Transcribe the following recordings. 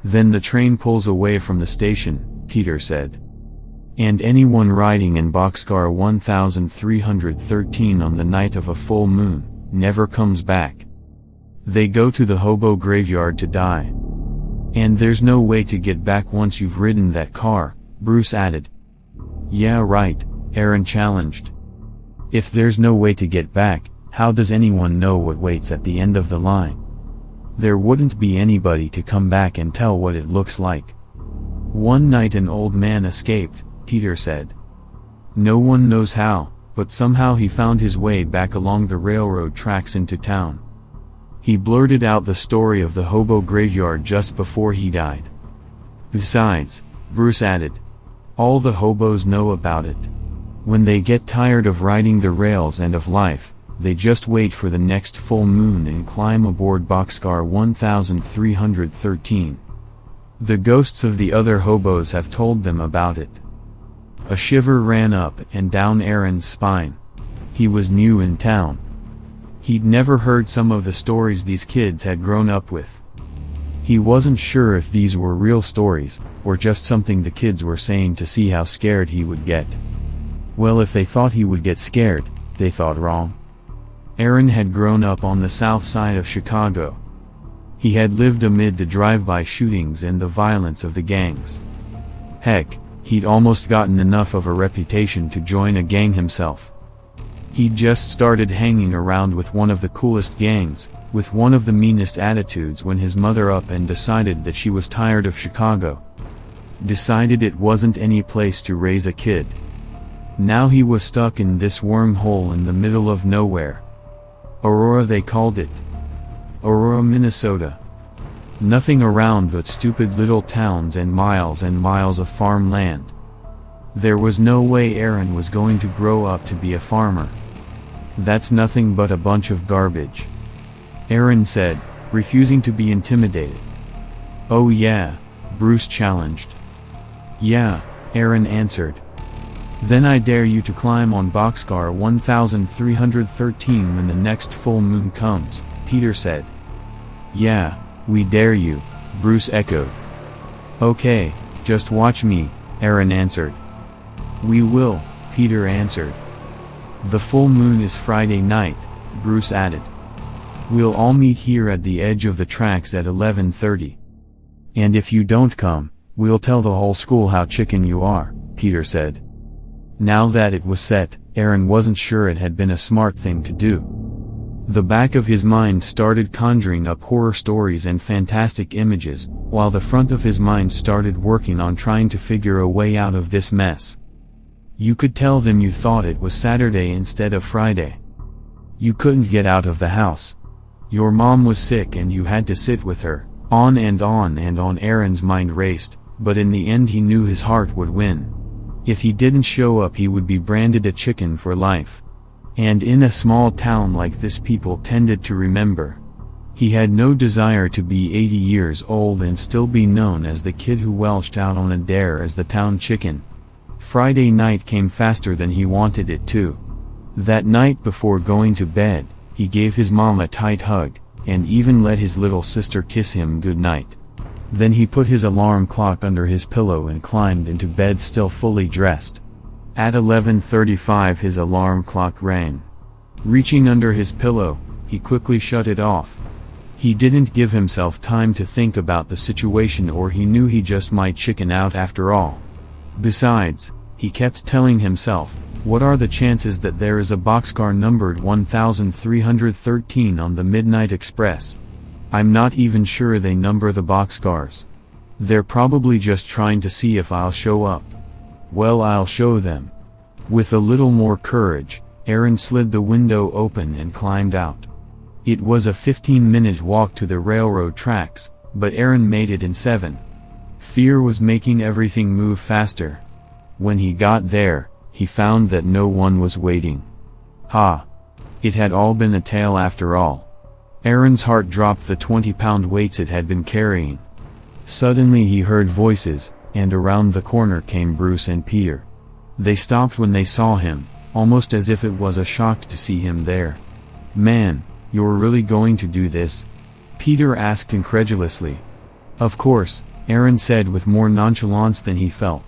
Then the train pulls away from the station, Peter said. And anyone riding in boxcar 1313 on the night of a full moon never comes back. They go to the hobo graveyard to die. And there's no way to get back once you've ridden that car, Bruce added. Yeah, right, Aaron challenged. If there's no way to get back, how does anyone know what waits at the end of the line? There wouldn't be anybody to come back and tell what it looks like. One night an old man escaped, Peter said. No one knows how, but somehow he found his way back along the railroad tracks into town. He blurted out the story of the hobo graveyard just before he died. Besides, Bruce added, all the hobos know about it. When they get tired of riding the rails and of life, they just wait for the next full moon and climb aboard boxcar 1313. The ghosts of the other hobos have told them about it. A shiver ran up and down Aaron's spine. He was new in town. He'd never heard some of the stories these kids had grown up with. He wasn't sure if these were real stories, or just something the kids were saying to see how scared he would get. Well, if they thought he would get scared, they thought wrong. Aaron had grown up on the south side of Chicago. He had lived amid the drive-by shootings and the violence of the gangs. Heck, he'd almost gotten enough of a reputation to join a gang himself. He'd just started hanging around with one of the coolest gangs, with one of the meanest attitudes, when his mother up and decided that she was tired of Chicago. Decided it wasn't any place to raise a kid. Now he was stuck in this wormhole in the middle of nowhere. Aurora, they called it. Aurora, Minnesota. Nothing around but stupid little towns and miles of farmland. There was no way Aaron was going to grow up to be a farmer. That's nothing but a bunch of garbage, Aaron said, refusing to be intimidated. Oh yeah, Bruce challenged. Yeah, Aaron answered. Then I dare you to climb on boxcar 1313 when the next full moon comes, Peter said. Yeah, we dare you, Bruce echoed. Okay, just watch me, Aaron answered. We will, Peter answered. The full moon is Friday night, Bruce added. We'll all meet here at the edge of the tracks at 11:30. And if you don't come, we'll tell the whole school how chicken you are, Peter said. Now that it was set, Aaron wasn't sure it had been a smart thing to do. The back of his mind started conjuring up horror stories and fantastic images, while the front of his mind started working on trying to figure a way out of this mess. You could tell them you thought it was Saturday instead of Friday. You couldn't get out of the house. Your mom was sick and you had to sit with her. On and on and on Aaron's mind raced, but in the end he knew his heart would win. If he didn't show up he would be branded a chicken for life. And in a small town like this people tended to remember. He had no desire to be 80 years old and still be known as the kid who welched out on a dare as the town chicken. Friday night came faster than he wanted it to. That night before going to bed, he gave his mom a tight hug, and even let his little sister kiss him goodnight. Then he put his alarm clock under his pillow and climbed into bed still fully dressed. At 11:35 his alarm clock rang. Reaching under his pillow, he quickly shut it off. He didn't give himself time to think about the situation, or he knew he just might chicken out after all. Besides, he kept telling himself, what are the chances that there is a boxcar numbered 1313 on the Midnight Express? I'm not even sure they number the boxcars. They're probably just trying to see if I'll show up. Well, I'll show them. With a little more courage, Aaron slid the window open and climbed out. It was a 15-minute walk to the railroad tracks, but Aaron made it in 7. Fear was making everything move faster. When he got there, he found that no one was waiting. Ha! It had all been a tale after all. Aaron's heart dropped the 20-pound weights it had been carrying. Suddenly he heard voices, and around the corner came Bruce and Peter. They stopped when they saw him, almost as if it was a shock to see him there. Man, you're really going to do this? Peter asked incredulously. Of course, Aaron said with more nonchalance than he felt.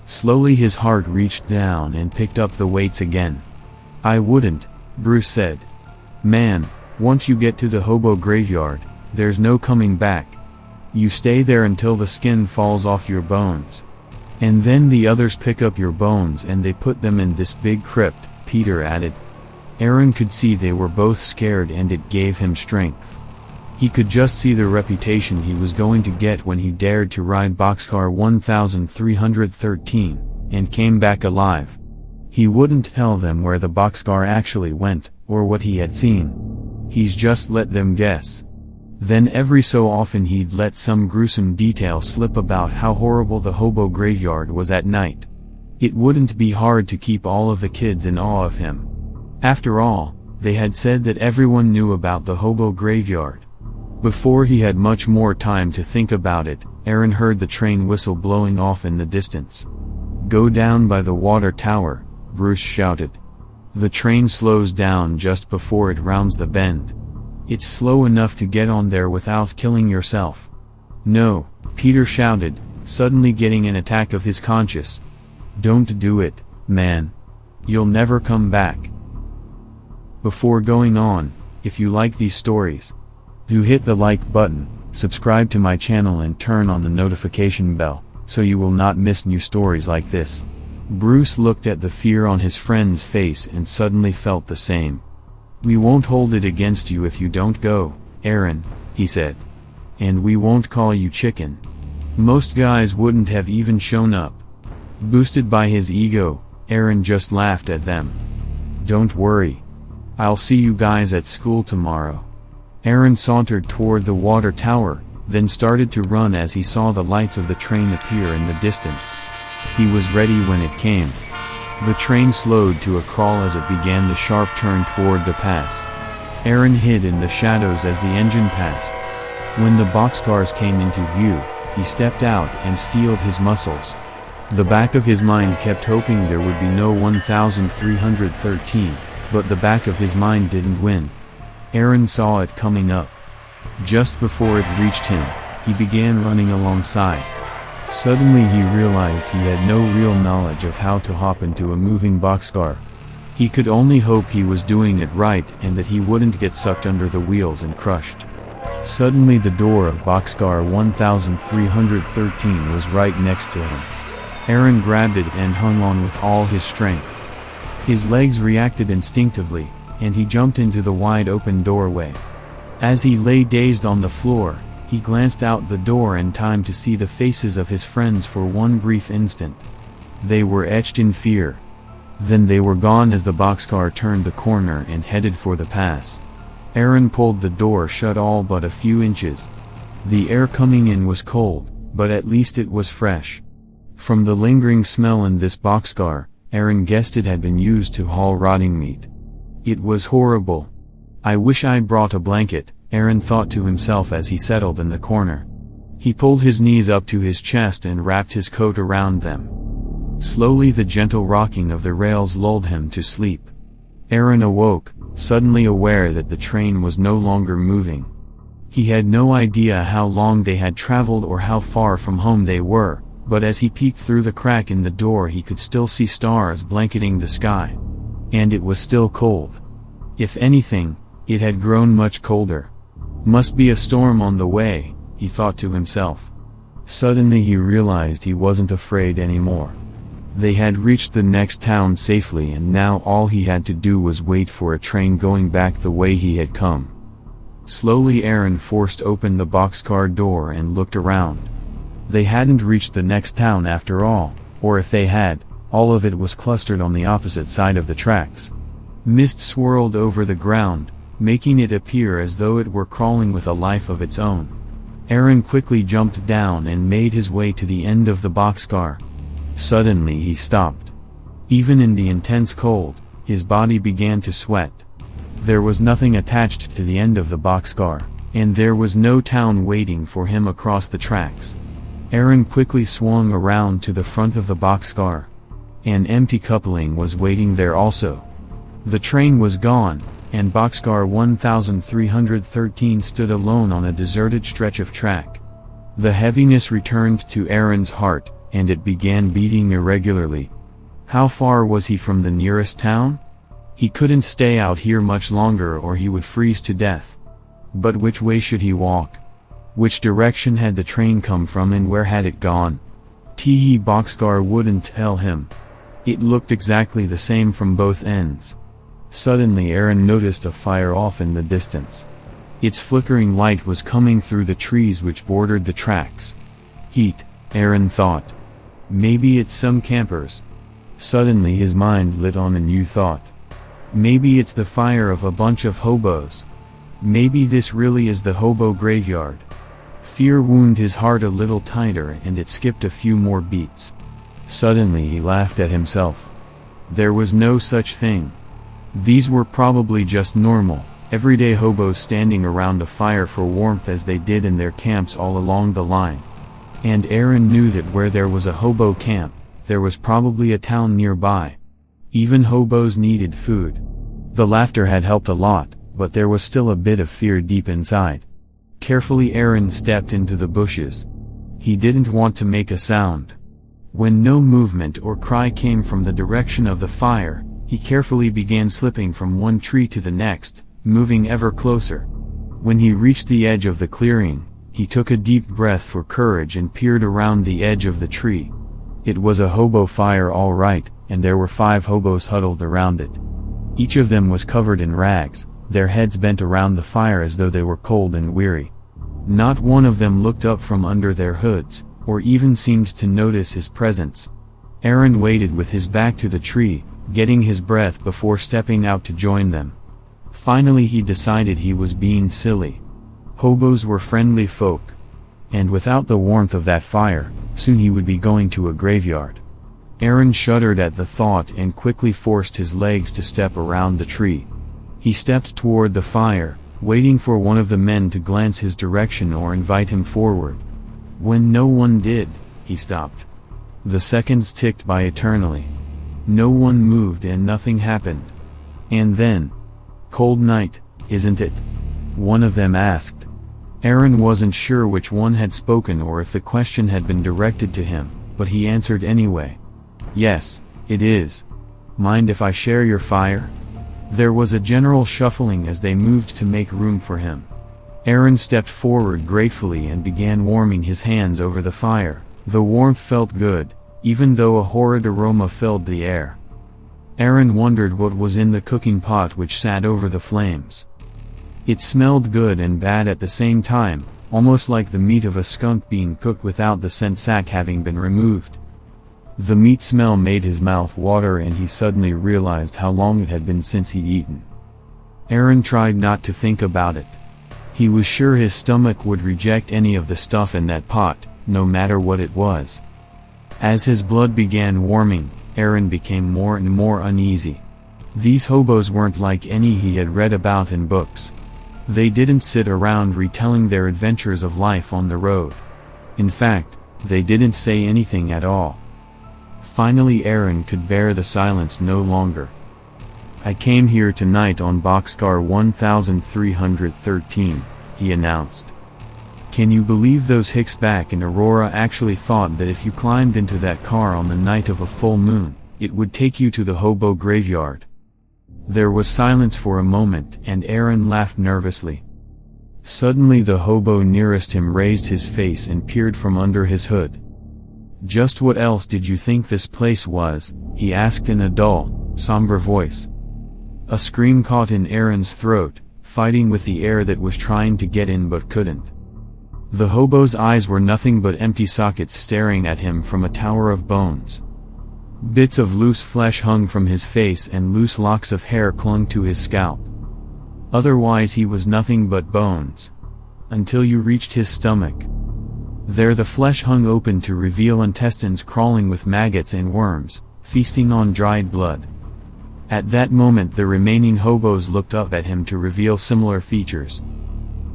Slowly his heart reached down and picked up the weights again. I wouldn't, Bruce said. Man, once you get to the hobo graveyard, there's no coming back. You stay there until the skin falls off your bones. And then the others pick up your bones and they put them in this big crypt, Peter added. Aaron could see they were both scared and it gave him strength. He could just see the reputation he was going to get when he dared to ride Boxcar 1313, and came back alive. He wouldn't tell them where the boxcar actually went, or what he had seen. He's just let them guess. Then every so often he'd let some gruesome detail slip about how horrible the hobo graveyard was at night. It wouldn't be hard to keep all of the kids in awe of him. After all, they had said that everyone knew about the hobo graveyard. Before he had much more time to think about it, Aaron heard the train whistle blowing off in the distance. Go down by the water tower, Bruce shouted. The train slows down just before it rounds the bend. It's slow enough to get on there without killing yourself. No, Peter shouted, suddenly getting an attack of his conscience. Don't do it, man. You'll never come back. Before going on, if you like these stories, do hit the like button, subscribe to my channel and turn on the notification bell, so you will not miss new stories like this. Bruce looked at the fear on his friend's face and suddenly felt the same. We won't hold it against you if you don't go, Aaron, he said. And we won't call you chicken. Most guys wouldn't have even shown up. Boosted by his ego, Aaron just laughed at them. Don't worry. I'll see you guys at school tomorrow. Aaron sauntered toward the water tower, then started to run as he saw the lights of the train appear in the distance. He was ready when it came. The train slowed to a crawl as it began the sharp turn toward the pass. Aaron hid in the shadows as the engine passed. When the boxcars came into view, he stepped out and steeled his muscles. The back of his mind kept hoping there would be no 1313, but the back of his mind didn't win. Aaron saw it coming up. Just before it reached him, he began running alongside. Suddenly he realized he had no real knowledge of how to hop into a moving boxcar. He could only hope he was doing it right and that he wouldn't get sucked under the wheels and crushed. Suddenly the door of boxcar 1313 was right next to him. Aaron grabbed it and hung on with all his strength. His legs reacted instinctively, and he jumped into the wide-open doorway. As he lay dazed on the floor, he glanced out the door in time to see the faces of his friends for one brief instant. They were etched in fear. Then they were gone as the boxcar turned the corner and headed for the pass. Aaron pulled the door shut all but a few inches. The air coming in was cold, but at least it was fresh. From the lingering smell in this boxcar, Aaron guessed it had been used to haul rotting meat. It was horrible. I wish I'd brought a blanket, Aaron thought to himself as he settled in the corner. He pulled his knees up to his chest and wrapped his coat around them. Slowly the gentle rocking of the rails lulled him to sleep. Aaron awoke, suddenly aware that the train was no longer moving. He had no idea how long they had traveled or how far from home they were, but as he peeked through the crack in the door he could still see stars blanketing the sky. And it was still cold. If anything, it had grown much colder. Must be a storm on the way, he thought to himself. Suddenly he realized he wasn't afraid anymore. They had reached the next town safely and now all he had to do was wait for a train going back the way he had come. Slowly Aaron forced open the boxcar door and looked around. They hadn't reached the next town after all, or if they had, all of it was clustered on the opposite side of the tracks. Mist swirled over the ground, making it appear as though it were crawling with a life of its own. Aaron quickly jumped down and made his way to the end of the boxcar. Suddenly he stopped. Even in the intense cold, his body began to sweat. There was nothing attached to the end of the boxcar, and there was no town waiting for him across the tracks. Aaron quickly swung around to the front of the boxcar. An empty coupling was waiting there also. The train was gone, and boxcar 1313 stood alone on a deserted stretch of track. The heaviness returned to Aaron's heart, and it began beating irregularly. How far was he from the nearest town? He couldn't stay out here much longer or he would freeze to death. But which way should he walk? Which direction had the train come from and where had it gone? Teehee Boxcar wouldn't tell him. It looked exactly the same from both ends. Suddenly Aaron noticed a fire off in the distance. Its flickering light was coming through the trees which bordered the tracks. Heat, Aaron thought. Maybe it's some campers. Suddenly his mind lit on a new thought. Maybe it's the fire of a bunch of hobos. Maybe this really is the hobo graveyard. Fear wounded his heart a little tighter and it skipped a few more beats. Suddenly he laughed at himself. There was no such thing. These were probably just normal, everyday hobos standing around a fire for warmth as they did in their camps all along the line. And Aaron knew that where there was a hobo camp, there was probably a town nearby. Even hobos needed food. The laughter had helped a lot, but there was still a bit of fear deep inside. Carefully Aaron stepped into the bushes. He didn't want to make a sound. When no movement or cry came from the direction of the fire, he carefully began slipping from one tree to the next, moving ever closer. When he reached the edge of the clearing, he took a deep breath for courage and peered around the edge of the tree. It was a hobo fire all right, and there were 5 hobos huddled around it. Each of them was covered in rags, their heads bent around the fire as though they were cold and weary. Not one of them looked up from under their hoods, or even seemed to notice his presence. Aaron waited with his back to the tree, getting his breath before stepping out to join them. Finally he decided he was being silly. Hobos were friendly folk. And without the warmth of that fire, soon he would be going to a graveyard. Aaron shuddered at the thought and quickly forced his legs to step around the tree. He stepped toward the fire, waiting for one of the men to glance his direction or invite him forward. When no one did, he stopped. The seconds ticked by eternally. No one moved and nothing happened. And then, "Cold night, isn't it?" one of them asked. Aaron wasn't sure which one had spoken or if the question had been directed to him, but he answered anyway. "Yes, it is. Mind if I share your fire?" There was a general shuffling as they moved to make room for him. Aaron stepped forward gratefully and began warming his hands over the fire. The warmth felt good, even though a horrid aroma filled the air. Aaron wondered what was in the cooking pot which sat over the flames. It smelled good and bad at the same time, almost like the meat of a skunk being cooked without the scent sac having been removed. The meat smell made his mouth water and he suddenly realized how long it had been since he'd eaten. Aaron tried not to think about it. He was sure his stomach would reject any of the stuff in that pot, no matter what it was. As his blood began warming, Aaron became more and more uneasy. These hobos weren't like any he had read about in books. They didn't sit around retelling their adventures of life on the road. In fact, they didn't say anything at all. Finally Aaron could bear the silence no longer. "I came here tonight on boxcar 1313, he announced. "Can you believe those hicks back in Aurora actually thought that if you climbed into that car on the night of a full moon, it would take you to the hobo graveyard?" There was silence for a moment and Aaron laughed nervously. Suddenly the hobo nearest him raised his face and peered from under his hood. "Just what else did you think this place was?" he asked in a dull, somber voice. A scream caught in Aaron's throat, fighting with the air that was trying to get in but couldn't. The hobo's eyes were nothing but empty sockets staring at him from a tower of bones. Bits of loose flesh hung from his face and loose locks of hair clung to his scalp. Otherwise he was nothing but bones. Until you reached his stomach. There the flesh hung open to reveal intestines crawling with maggots and worms, feasting on dried blood. At that moment the remaining hobos looked up at him to reveal similar features.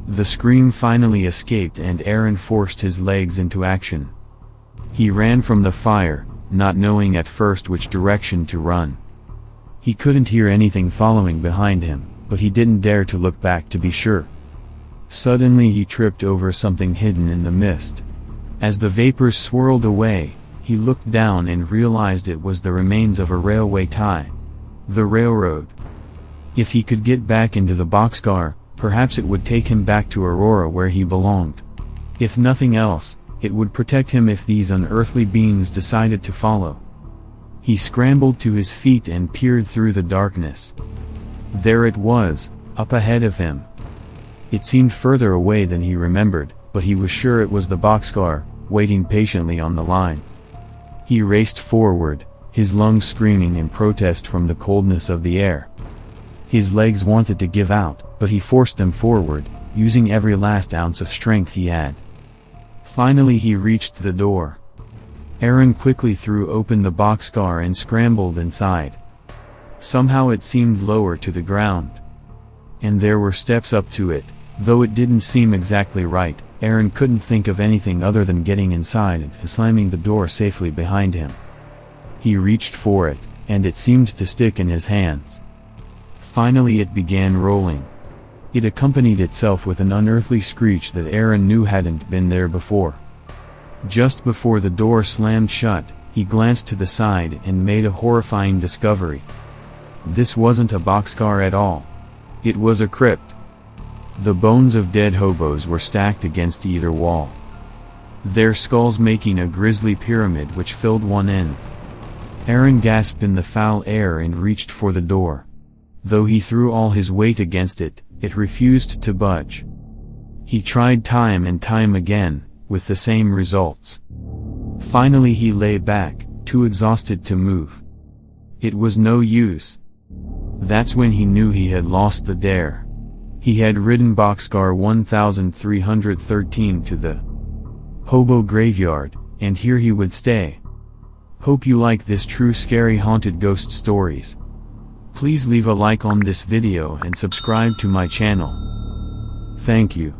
The scream finally escaped and Aaron forced his legs into action. He ran from the fire, not knowing at first which direction to run. He couldn't hear anything following behind him, but he didn't dare to look back to be sure. Suddenly he tripped over something hidden in the mist. As the vapors swirled away, he looked down and realized it was the remains of a railway tie. The railroad. If he could get back into the boxcar, perhaps it would take him back to Aurora where he belonged. If nothing else, it would protect him if these unearthly beings decided to follow. He scrambled to his feet and peered through the darkness. There it was, up ahead of him. It seemed further away than he remembered, but he was sure it was the boxcar, waiting patiently on the line. He raced forward, his lungs screaming in protest from the coldness of the air. His legs wanted to give out, but he forced them forward, using every last ounce of strength he had. Finally he reached the door. Aaron quickly threw open the boxcar and scrambled inside. Somehow it seemed lower to the ground. And there were steps up to it. Though it didn't seem exactly right, Aaron couldn't think of anything other than getting inside and slamming the door safely behind him. He reached for it, and it seemed to stick in his hands. Finally it began rolling. It accompanied itself with an unearthly screech that Aaron knew hadn't been there before. Just before the door slammed shut, he glanced to the side and made a horrifying discovery. This wasn't a boxcar at all. It was a crypt. The bones of dead hobos were stacked against either wall, their skulls making a grisly pyramid which filled one end. Aaron gasped in the foul air and reached for the door. Though he threw all his weight against it, it refused to budge. He tried time and time again, with the same results. Finally he lay back, too exhausted to move. It was no use. That's when he knew he had lost the dare. He had ridden boxcar 1313 to the hobo graveyard, and here he would stay. Hope you like this true scary haunted ghost stories. Please leave a like on this video and subscribe to my channel. Thank you.